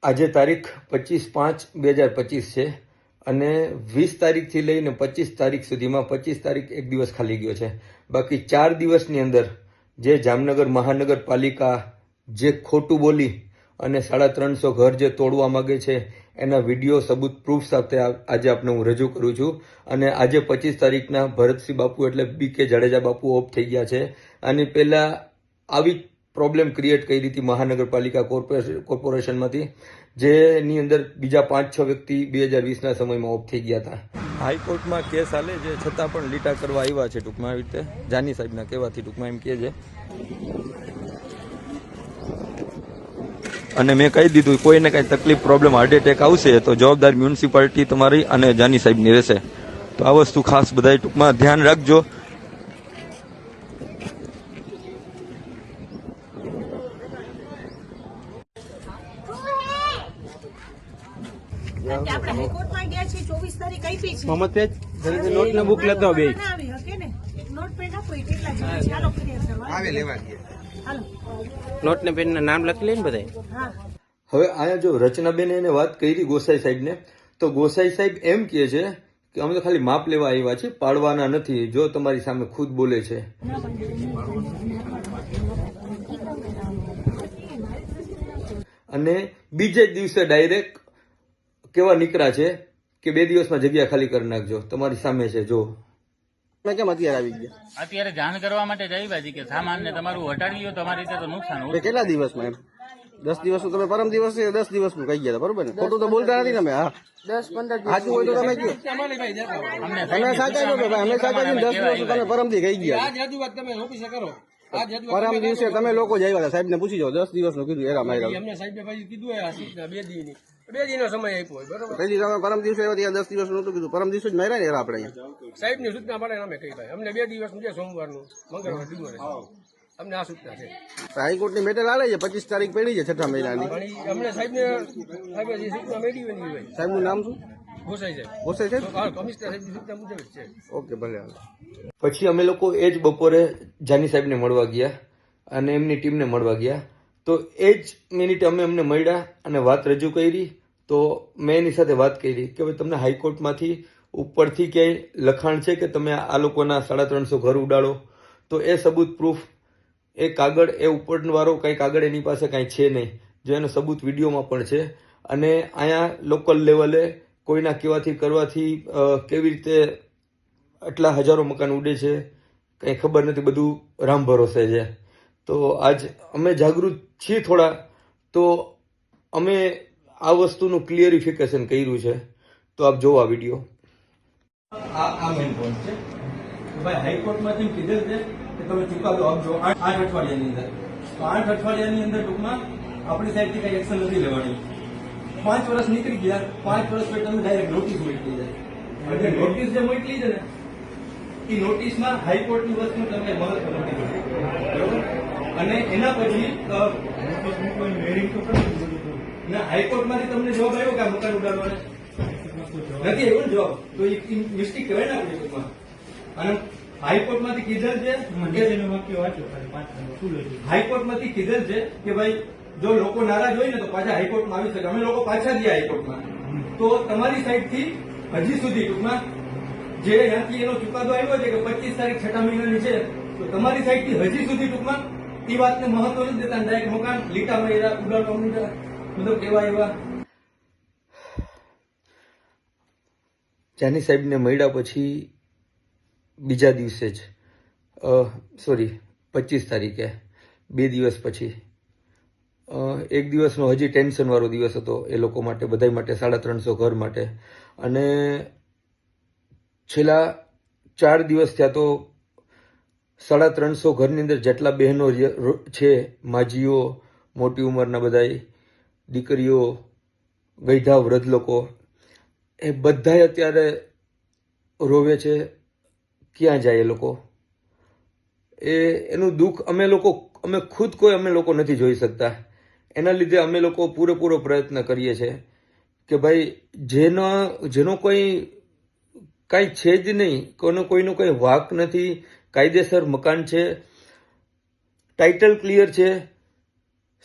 આજે તારીખ 25/5/2025 છે અને 20 તારીખથી લઈને 25 તારીખ સુધીમાં 25 તારીખ એક દિવસ ખાલી ગયો છે. બાકી 4 દિવસની અંદર જે જામનગર મહાનગરપાલિકા જે ખોટું બોલી અને 350 ઘર જે તોડવા માંગે છે એના વિડીયો સબૂત પ્રૂફ સાથે આજે આપને હું રજૂ કરું છું. અને આજે 25 તારીખના ભરતસિંહ બાપુ એટલે BK જાડેજા બાપુ ઓફ થઈ ગયા છે. આની પહેલા આવી પ્રોબ્લેમ ક્રિએટ કરી હતી મહાનગરપાલિકા કોર્પોરેશનમાંથી, જેની અંદર બીજા 5-6 વ્યક્તિ 2020ના સમયમાં ઓફ થઈ ગયા હતા. હાઈકોર્ટમાં કેસ હાલે છે છતાં પણ લીટા કરવા આવ્યા છે. ટૂંકમાં આવી રીતે જાની સાહેબના કહેવાથી ટૂંકમાં એમ કહે છે. અને મેં કહી દીધું કોઈને કાંઈ તકલીફ પ્રોબ્લેમ હાર્ટ એટેક આવશે તો જવાબદાર મ્યુનિસિપાલિટી તમારી અને જાની સાહેબની રહેશે. તો આ વસ્તુ ખાસ બધા ટૂંકમાં ધ્યાન રાખજો. નોટ ને પેન નામ લખી લે ને બધા. હવે અહીંયા જો રચનાબેન એને વાત કરી ગોસાઈ સાહેબને, તો ગોસાઈ સાહેબ એમ કહે છે કે અમે તો ખાલી માપ લેવા આવ્યા છે, પાડવાના નથી. જો તમારી સામે ખુદ બોલે છે. અને બીજે દિવસે ડાયરેક્ટ કેવા નીકળ્યા છે કે 2 દિવસમાં જગ્યા ખાલી કરી નાખજો, તમારી સામે છે. જો કેમ અત્યારે આવી ગયા? અત્યારે જાણ કરવા માટે જ આવ્યા છે કે સામાન ને તમારું હટાડી લો, તમારી રીતે તો નુકસાન હોય. કેટલા દિવસમાં? એમ 10 દિવસનું તમે પરમ દિવસ 10 દિવસનું કહી ગયા બરોબર ને? ખોટું તો બોલતા નથી તમે. હા 10-15 સાચું હોય તો તમે કહો. તમે સાચા છો કે ભાઈ અમે સાચા છીએ. 10 દિવસ તમે પરમથી કહી ગયા. તમે ઓફિસે કરો. પરમ દિવસે તમે લોકો જ આવ્યા હતા, સાહેબ ને પૂછી જાઓ. 10 દિવસનું કીધું એરા માર્યા. અમને સાહેબે ભાઈ કીધું 2 દિનનો સમય આપ્યો હોય બરોબર. પછી તમે પરમ દિવસે આવ્યા ત્યાં 10 દિવસનું નતું કીધું. પરમ દિવસે જ માર્યા ને એરા આપણે અહીંયા. સાહેબ ની સૂચના પડે અમે કહી ભાઈ અમને 2 દિવસનું છે, સોમવારનું મંગળવાર બુધવારે અમને આ સૂચના છે. હાઈકોર્ટની મેટર આલે છે 25 તારીખ પડી છે 6ઠા મહિનાની. અમને સાહેબને જે સૂચના મળી હોય. સાહેબનું નામ શું? ગોસાઈ સાહેબ. ગોસાઈ સાહેબ કમિશનર સાહેબની સૂચના મુજબ જ છે. ઓકે ભલે. પછી અમે લોકો એ જ બપોરે જાની સાહેબને મળવા ગયા અને એમની ટીમને મળવા ગયા. તો એ જ મિનિટે અમે એમને મળ્યા અને વાત રજૂ કરી. તો મેં એની સાથે વાત કરી કે ભાઈ તમને હાઈકોર્ટમાંથી ઉપરથી ક્યાંય લખાણ છે કે તમે આ લોકોના 350 ઘર ઉડાડો? તો એ સબૂત પ્રૂફ એ કાગળ એ ઉપરવાળો કંઈ કાગળ એની પાસે કાંઈ છે નહીં, જો એનો સબૂત વિડીયોમાં પણ છે. અને અહીંયા લોકલ લેવલે કોઈના કહેવાથી કરવાથી કેવી રીતે આટલા હજારો મકાન ઉડે છે કંઈ ખબર નથી, બધું રામ ભરોસે છે. તો આજ અમે જાગૃત છીએ થોડા, તો અમે આ વસ્તુનું ક્લિયરિફિકેશન કર્યું છે. તો આપ જોવો આ વિડીયો. આ મેઇન પોઈન્ટ છે ભાઈ, હાઈકોર્ટમાંથી કીધેલ છે કે તમે ચુકાદો આપજો 8 અઠવાડિયાની અંદર. તો 8 અઠવાડિયાની અંદર ટૂંકમાં આપણી સાઈડથી કઈ એક્શન નથી લેવાની. 5 વર્ષ નીકળી ગયા, 5 વર્ષ પછી તમે ડાયરેક્ટ નોટિસ મોકલી જાય. અને નોટિસ જે મોકલી છે ને એ નોટિસમાં હાઈકોર્ટની વસ્તુ તમને મહત્વ નથી, બરોબર? અને એના પછી હાઈકોર્ટમાંથી તમને જવાબ આવ્યો કે આ મકાન ઉડાડવાનો નથી આવ્યો ને જવાબ, તો એ મિસ્ટેક કહેવાય ને આપણી ટૂંકમાં. અને હાઈકોર્ટમાંથી કીધેલ છે, હાઈકોર્ટમાંથી કીધેલ છે કે ભાઈ જો લોકો નારાજ હોય ને તો પાછા હાઈકોર્ટમાં આવી શકે. અમે લોકો પાછા ગયા હાઈકોર્ટમાં. તો તમારી સાઈડથી હજી સુધી ટૂંકમાં જે ત્યાંથી એનો ચુકાદો આવ્યો છે કે 25 તારીખ 6ઠા મહિનાની છે, તો તમારી સાઈડથી હજી સુધી ટૂંકમાં એ વાતને મહત્વ નથી દેતા. ડાયરેક્ટ મકાન લીટા માર્યા, ઉડાડવા માંડ્યા, મતલબ કેવા એવા. જાની સાહેબને મળ્યા પછી બીજા દિવસે જ 25 તારીખે 2 દિવસ પછી એક દિવસનો હજી ટેન્શન વાળો દિવસ હતો એ લોકો માટે, બધા માટે, 350 ઘર માટે. અને છેલ્લા 4 દિવસ થયા તો 350 ઘરની અંદર જેટલા બહેનો છે, માજીઓ, મોટી ઉંમરના બધા દીકરીઓ, ગઈઢા વૃદ્ધ લોકો, એ બધાય અત્યારે રોવે છે. ક્યાં જાય એ લોકો? એનું દુઃખ અમે ખુદ કોઈ અમે લોકો નથી જોઈ શકતા. એના લીધે અમે લોકો પૂરેપૂરો પ્રયત્ન કરીએ છીએ કે ભાઈ જેનો કોઈ કાંઈ છે જ નહીં, કોઈનો કોઈ વાંક નથી, કાયદેસર મકાન છે, ટાઇટલ ક્લિયર છે,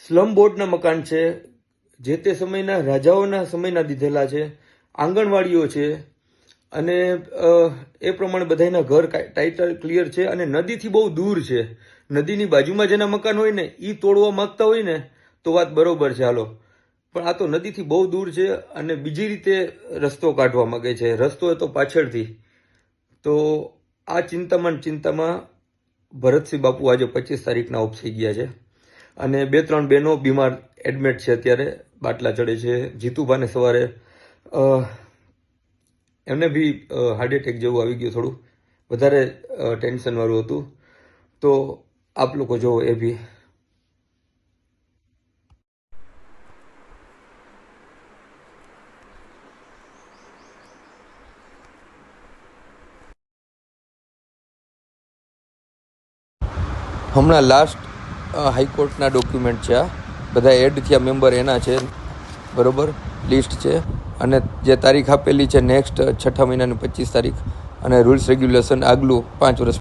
સ્લમ બોર્ડના મકાન છે, જે તે સમયના રાજાઓના સમયના દીધેલા છે, આંગણવાડીઓ છે, અને એ પ્રમાણે બધાના ઘર ટાઇટલ ક્લિયર છે, અને નદીથી બહુ દૂર છે. નદીની બાજુમાં જેના મકાન હોય ને એ તોડવા માંગતા હોય ને તો વાત બરોબર છે, હાલો. પણ આ તો નદીથી બહુ દૂર છે અને બીજી રીતે રસ્તો કાઢવા માંગે છે. રસ્તો તો પાછળથી. તો આ ચિંતામાં ભરતસિંહ બાપુ આજે 25 તારીખના ઓફ થઈ ગયા છે, અને 2-3 બહેનો બીમાર એડમિટ છે અત્યારે, બાટલા ચડે છે. જીતુભાને સવારે એમને બી હાર્ટ એટેક જેવું આવી ગયું, થોડું વધારે ટેન્શનવાળું હતું. તો આપ લોકો જોવો એ બી. હમણાં લાસ્ટ હાઈકોર્ટના ડોક્યુમેન્ટ છે, આ બધા એડ થયા મેમ્બર એના છે, બરોબર લિસ્ટ છે. અને જે તારીખ આપેલી છે નેક્સ્ટ 6 મહિનાની 25 તારીખ, અને રૂલ્સ રેગ્યુલેશન આગલું 5 વર્ષ.